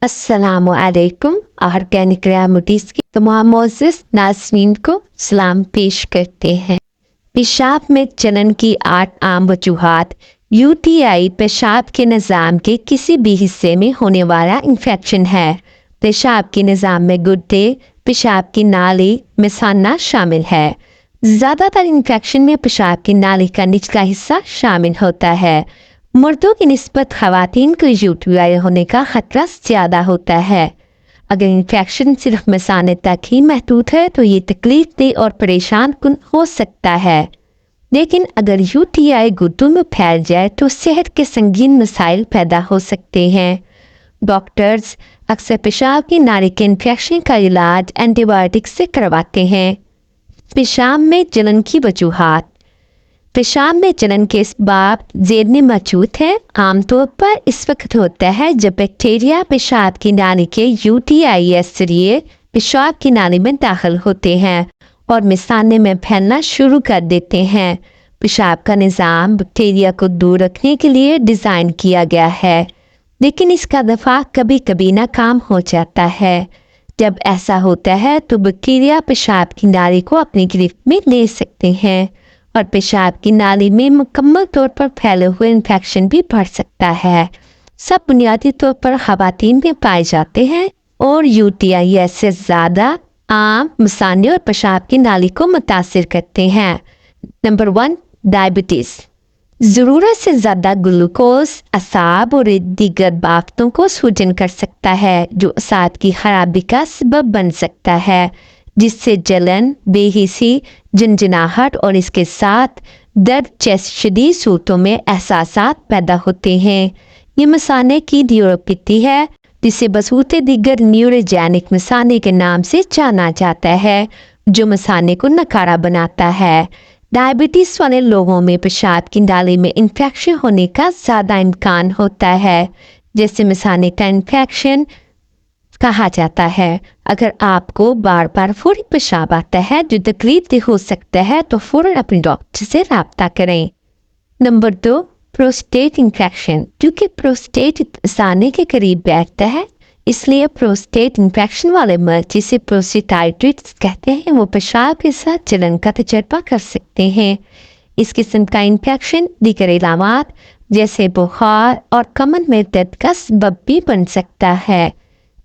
अस्सलामुअलैकुम। Organic remedies की तमाम मोअज़्ज़िज़ नाज़रीन को सलाम पेश करते हैं। पेशाब में जलन की 8 आम वजूहात। यूटीआई पेशाब के निज़ाम के किसी भी हिस्से में होने वाला इन्फेक्शन है। पेशाब के निज़ाम में गुर्दे, पेशाब की नाली, मिसाना शामिल है। ज़्यादातर इन्फेक्शन में पेशाब की नाली का निचला हिस्सा शामिल होता है। मर्दों की निस्बत ख़वातीन को यूटीआई होने का खतरा ज़्यादा होता है। अगर इन्फेक्शन सिर्फ मिसाने तक ही महदूद है तो ये तकलीफ दे और परेशान कुन हो सकता है, लेकिन अगर यूटीआई गुर्दों में फैल जाए तो सेहत के संगीन मसाइल पैदा हो सकते हैं। डॉक्टर्स अक्सर पेशाब की नाली के इन्फेक्शन का इलाज एंटीबायोटिक से करवाते हैं। पेशाब में जलन की वजूहात। पेशाब में जलन के असबाब ज़ेल में मौजूद है। आमतौर पर इस वक्त होता है जब बैक्टीरिया पेशाब की नाली के यूटीआईएस जरिए पेशाब की नाली में दाखिल होते हैं और मिसाने में फैलना शुरू कर देते हैं। पेशाब का निज़ाम बैक्टीरिया को दूर रखने के लिए डिज़ाइन किया गया है, लेकिन इसका दफा कभी कभी नाकाम हो जाता है। जब ऐसा होता है तो बैक्टीरिया पेशाब की नाली को अपनी गिरफ्त में ले सकते हैं और पेशाब की नाली में मुकम्मल तौर पर फैले हुए इन्फेक्शन भी बढ़ सकता है। सब बुनियादी तौर पर ख़वातीन में पाए जाते हैं और यूटीआईएस से ज़्यादा आम मिसाने और पेशाब की नाली को मुतासिर करते हैं। Number 1, diabetes. ज़रूरत से ज़्यादा ग्लूकोज असाब और दीगर बाफ्तों को सूजन कर सकता है, जो असाब की खराबी का सबब बन सकता है, जिससे जलन, बेहिसी, झंझनाहट और इसके साथ दर्द जैसी शदीद सूरतों में एहसासात पैदा होते हैं। ये मिसाने की न्यूरोपैथी है, जिसे बसूते दीगर न्यूरोजेनिक मिसाने के नाम से जाना जाता है, जो मिसाने को नकारा बनाता है। डायबिटीज़ वाले लोगों में पेशाब की नाली में इन्फेक्शन होने का ज़्यादा इम्कान होता है, जैसे मिसाने का इन्फेक्शन कहा जाता है। अगर आपको बार बार फौरी पेशाब आता है जो तकलीफ हो सकता है तो फौरन अपने डॉक्टर से रब्ता करें। Number 2, prostate infection. क्योंकि प्रोस्टेट मिसाने के करीब बैठता है, इसलिए प्रोस्टेट इन्फेक्शन वाले मर्द, जिसे प्रोस्टेटाइटिस कहते हैं, वो पेशाब के साथ जलन का तजर्बा कर सकते हैं। इस किस्म का इन्फेक्शन दीगर इलामात जैसे बुखार और कमर में दर्द का सबब भी बन सकता है।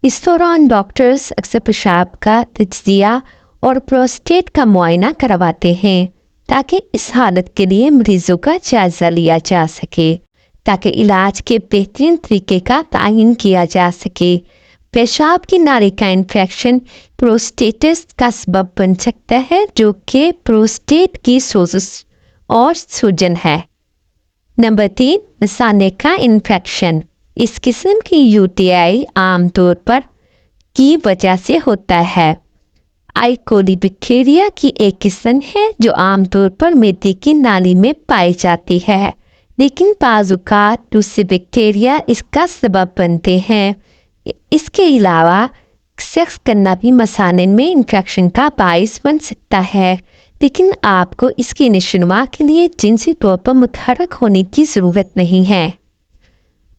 इस दौरान डॉक्टर्स अक्सर पेशाब का तज्जिया और प्रोस्टेट का मुआयना करवाते हैं ताकि इस हालत के लिए मरीजों का जायज़ा लिया जा सके, ताकि इलाज के बेहतरीन तरीके का तयन किया जा सके। पेशाब की नाली का इन्फेक्शन प्रोस्टेटिस का सबब बन सकता है, जो कि प्रोस्टेट की सोजिश और सूजन है। नंबर 3, मिसाने का इन्फेक्शन। इस किस्म की यूटीआई आमतौर पर की वजह से होता है। आई कोली बैक्टीरिया की एक किस्म है जो आमतौर पर मेदे की नाली में पाई जाती है, लेकिन बाज़-औक़ात दूसरे बैक्टीरिया इसका सबब बनते हैं। इसके अलावा सेक्स करना भी मिसाने में इन्फेक्शन का बाइस बन सकता है, लेकिन आपको इसकी नशोनुमा के लिए जिनसी तौर पर मुतहर्रिक होने की ज़रूरत नहीं है।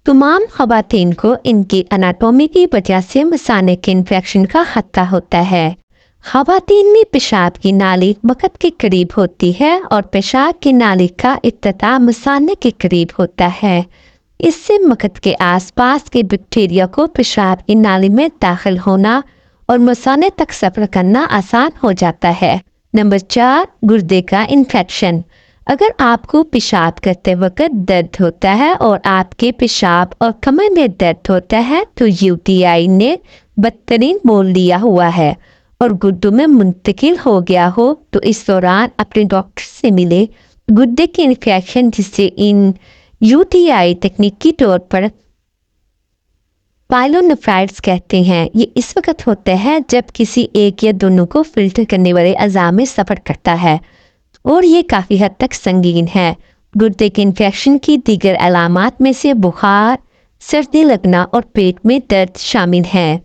तमाम ख़वातीन को इनकी एनाटॉमी की वजह से मिसाने के इन्फेक्शन का खतरा होता है। ख़वातीन में पेशाब की नाली मकद के करीब होती है और पेशाब की नाली का इब्तिदा मिसाने के करीब होता है। इससे मकद के आसपास के बैक्टीरिया को पेशाब की नाली में दाखिल होना और मिसाने तक सफ़र करना आसान हो जाता है। नंबर 4, गुर्दे का इन्फेक्शन। अगर आपको पेशाब करते वक्त दर्द होता है और आपके पेशाब और कमर में दर्द होता है तो यूटीआई ने बदतरीन मोड़ लिया हुआ है और गुर्दों में मुंतकिल हो गया हो, तो इस दौरान अपने डॉक्टर से मिले। गुर्दे के इन्फेक्शन, जिसे इन यूटीआई तकनीकी तौर पर पाइलोनेफ्राइटिस कहते हैं, ये इस वक्त होता है जब किसी एक या दोनों को फिल्टर करने वाले अज़ा में सफ़र करता है और ये काफ़ी हद तक संगीन है। गुर्दे के इन्फेक्शन की दीगर अलामात में से बुखार, सर्दी लगना और पेट में दर्द शामिल हैं।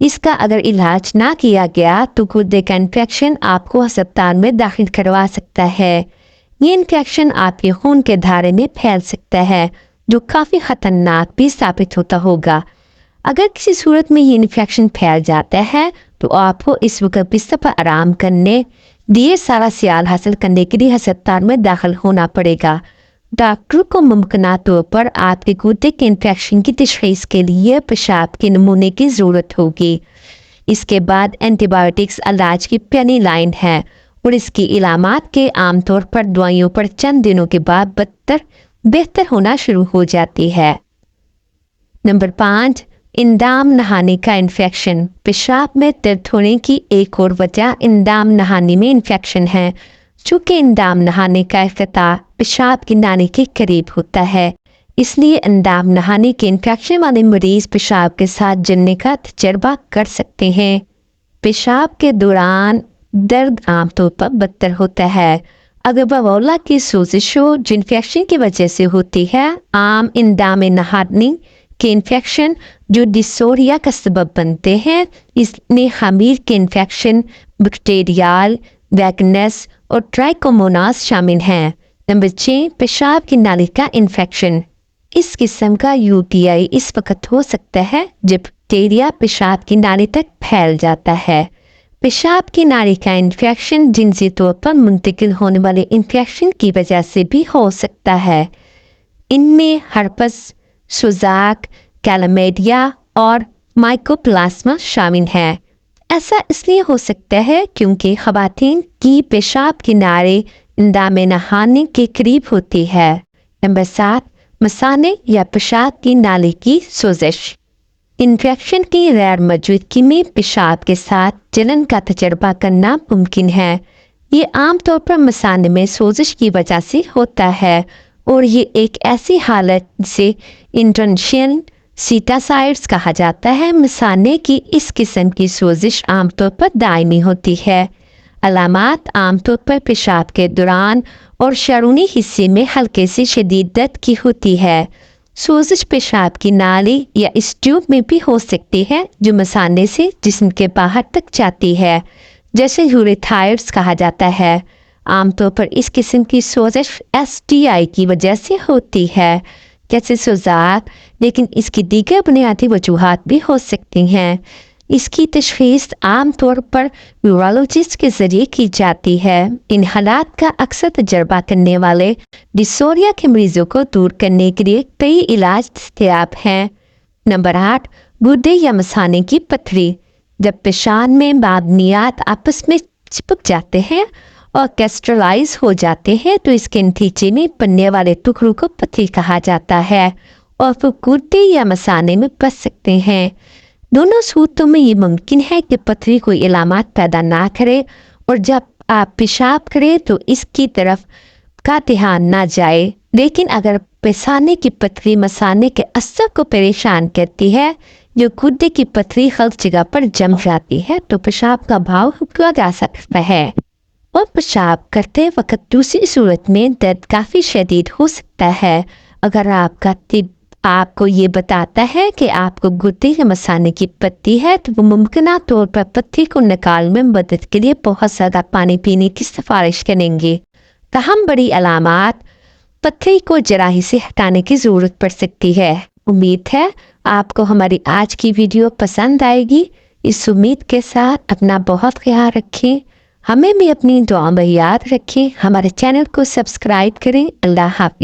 इसका अगर इलाज ना किया गया तो गुर्दे का इन्फेक्शन आपको अस्पताल में दाखिल करवा सकता है। ये इन्फेक्शन आपके खून के धारे में फैल सकता है, जो काफ़ी ख़तरनाक भी साबित होता होगा। अगर किसी सूरत में ये इन्फेक्शन फैल जाता है तो आपको इस वक्त बिस्तर पर आराम करने दिए सारा सियाल हासिल करने के लिए अस्पताल में दाखिल होना पड़ेगा। डॉक्टर को मुमकिन तौर पर आपके गुर्दे के इन्फेक्शन की तशख़ीस के लिए पेशाब के नमूने की ज़रूरत होगी। इसके बाद एंटीबायोटिक्स इलाज की पहली लाइन है और इसकी इलामात के आमतौर पर दवाइयों पर चंद दिनों के बाद बेहतर होना शुरू हो जाती है। नंबर 5, इंदाम नहाने का इन्फेक्शन। पेशाब में दर्द होने की एक और वजह इंदाम नहाने में इन्फेक्शन है। चूँकि इंदाम नहाने का इफ्तिताह पेशाब की नाली के करीब होता है, इसलिए इंदाम नहाने के इन्फेक्शन वाले मरीज पेशाब के साथ जलने का तजर्बा कर सकते हैं। पेशाब के दौरान दर्द आमतौर पर बदतर होता है। अगर बवौला की सोजिश हो जो इन्फेक्शन की वजह से होती है, आम इंदाम नहाने के इन्फेक्शन जो डिसोरिया का सबब बनते हैं, इसमें खमीर के इन्फेक्शन, बैक्टीरियल वैगनस और ट्राइकोमोनास शामिल हैं। नंबर 6, पेशाब की नाली का इन्फेक्शन। इस किस्म का यूटीआई इस वक्त हो सकता है जब बैक्टीरिया पेशाब की नाली तक फैल जाता है। पेशाब की नाली का इन्फेक्शन जिनसी तौर पर मुंतकिल होने वाले इन्फेक्शन की वजह से भी हो सकता है। इनमें हर्पस, सुजाक, कैलामेडिया और माइकोप्लाज्मा शामिल हैं। ऐसा इसलिए हो सकता है क्योंकि ख़वातीन की पेशाब की नाली इंदाम नहाने के करीब होती है। नंबर 7, मसाने या पेशाब की नाली की सोजिश। इन्फेक्शन की गैर मौजूदगी में पेशाब के साथ जलन का तजर्बा करना मुमकिन है। ये आमतौर पर मसाने में सोजिश की वजह से होता है और ये एक ऐसी हालत से इंटरनशियल सीटासाइड्स कहा जाता है। मसाने की इस किस्म की सोजिश आमतौर पर दायमी होती है। अलामात आमतौर पर पेशाब के दौरान और शरूनी हिस्से में हल्के से शदीद दर्द की होती है। सोजिश पेशाब की नाली या इस ट्यूब में भी हो सकती है जो मसाने से जिस्म के बाहर तक जाती है, जैसे यूरेथाइड्स कहा जाता है। आमतौर पर इस किस्म की सोजिश एसटीआई की वजह से होती है, जैसे सुजाक, लेकिन इसकी दीगर बुनियादी वजूहात भी हो सकती हैं। इसकी तशख़ीस आमतौर पर यूरोलॉजिस्ट के ज़रिए की जाती है। इन हालात का अक्सर तजर्बा करने वाले डिसोरिया के मरीजों को दूर करने के लिए कई इलाज दस्तयाब हैं। नंबर 8, गुर्दे या मसाने की पथरी। जब पेशाब में मादनियात आपस में चिपक जाते हैं और कैस्ट्रलाइज हो जाते हैं तो इसके नतीजे में बनने वाले टुकड़ों को पथरी कहा जाता है और वो गुर्दे या मसाने में बस सकते हैं। दोनों सूरतों में ये मुमकिन है कि पथरी कोई इलामात पैदा ना करे और जब आप पेशाब करें तो इसकी तरफ का ध्यान ना जाए। लेकिन अगर पेशाने की पथरी मसाने के असर को परेशान करती है, जो गुर्दे की पथरी हर जगह पर जम जाती है, तो पेशाब का भाव रुका जा सकता है और पेशाब करते वक्त दूसरी सूरत में दर्द काफ़ी शदीद हो सकता है। अगर आपका तिब आपको ये बताता है कि आपको गुर्दे के मसाने की पत्ती है तो वो मुमकिन तौर पर पत्ती को निकालने में मदद के लिए बहुत ज़्यादा पानी पीने की सिफारिश करेंगे। तहम बड़ी अलामात पत्ती को जराही से हटाने की ज़रूरत पड़ सकती है। उम्मीद है आपको हमारी आज की वीडियो पसंद आएगी। इस उम्मीद के साथ अपना बहुत ख्याल रखें, हमें भी अपनी दुआ में याद रखें, हमारे चैनल को सब्सक्राइब करें। अल्लाह हाफ़िज़।